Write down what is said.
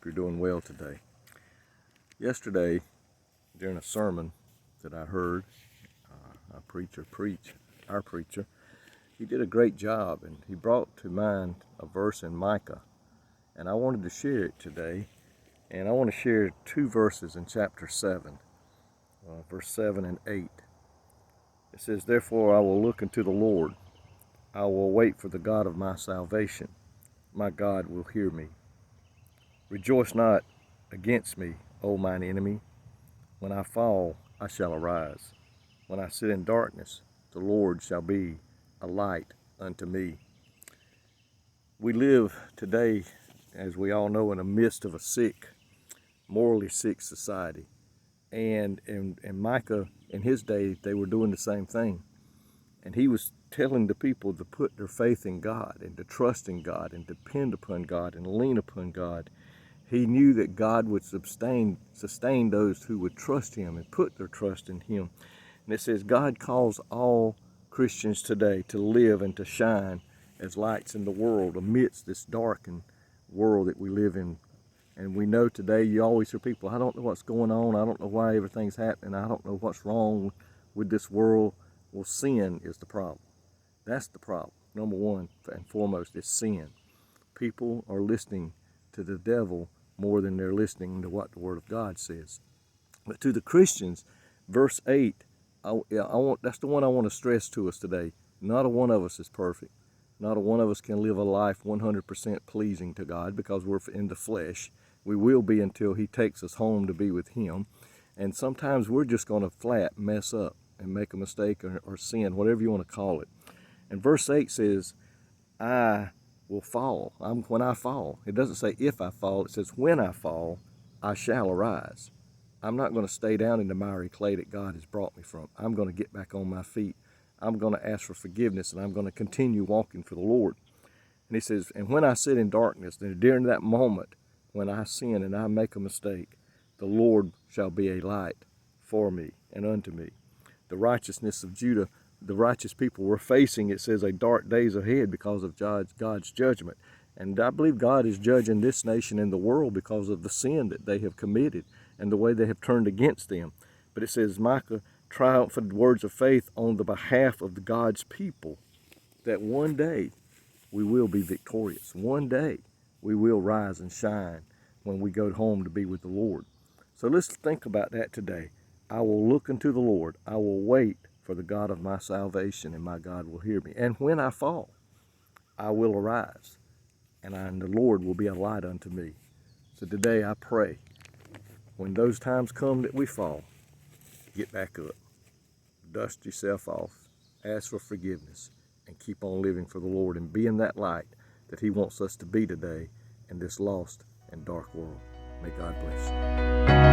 hope you're doing well today. Yesterday, during a sermon that I heard a preacher preach, our preacher, he did a great job, and he brought to mind a verse in Micah, and I wanted to share it today. And I want to share two verses in chapter 7, verse 7 and 8. It says, "Therefore I will look unto the Lord. I will wait for the God of my salvation. My God will hear me. Rejoice not against me, O mine enemy. When I fall, I shall arise. When I sit in darkness, the Lord shall be a light unto me." We live today, as we all know, in the midst of a sick, morally sick society. And Micah, in his day, they were doing the same thing. And he was telling the people to put their faith in God and to trust in God and depend upon God and lean upon God. He knew that God would sustain those who would trust him and put their trust in him. And it says God calls all Christians today to live and to shine as lights in the world amidst this darkened world that we live in. And we know today, you always hear people, I don't know what's going on, I don't know why everything's happening, I don't know what's wrong with this world. Well, sin is the problem. That's the problem. Number one and foremost is sin. People are listening to the devil more than they're listening to what the Word of God says. But to the Christians, verse 8, that's the one I want to stress to us today. Not a one of us is perfect. Not a one of us can live a life 100% pleasing to God because we're in the flesh. We will be until he takes us home to be with him. And sometimes we're just going to flat mess up and make a mistake or sin, whatever you want to call it. And verse 8 says, I will fall. When I fall. It doesn't say if I fall. It says when I fall, I shall arise. I'm not going to stay down in the miry clay that God has brought me from. I'm going to get back on my feet. I'm going to ask for forgiveness, and I'm going to continue walking for the Lord. And he says, and when I sit in darkness, and during that moment when I sin and I make a mistake, the Lord shall be a light for me and unto me. The righteousness of Judah, the righteous people were facing, it says, a dark days ahead because of God's judgment. And I believe God is judging this nation and the world because of the sin that they have committed and the way they have turned against them. But it says, Micah triumphant words of faith on the behalf of God's people, that one day we will be victorious. One day we will rise and shine when we go home to be with the Lord. So let's think about that today. I will look unto the Lord. I will wait for the God of my salvation, and my God will hear me. And when I fall, I will arise, and the Lord will be a light unto me. So today I pray, when those times come that we fall, get back up, dust yourself off, ask for forgiveness, and keep on living for the Lord and being that light that he wants us to be today in this lost and dark world. May God bless you.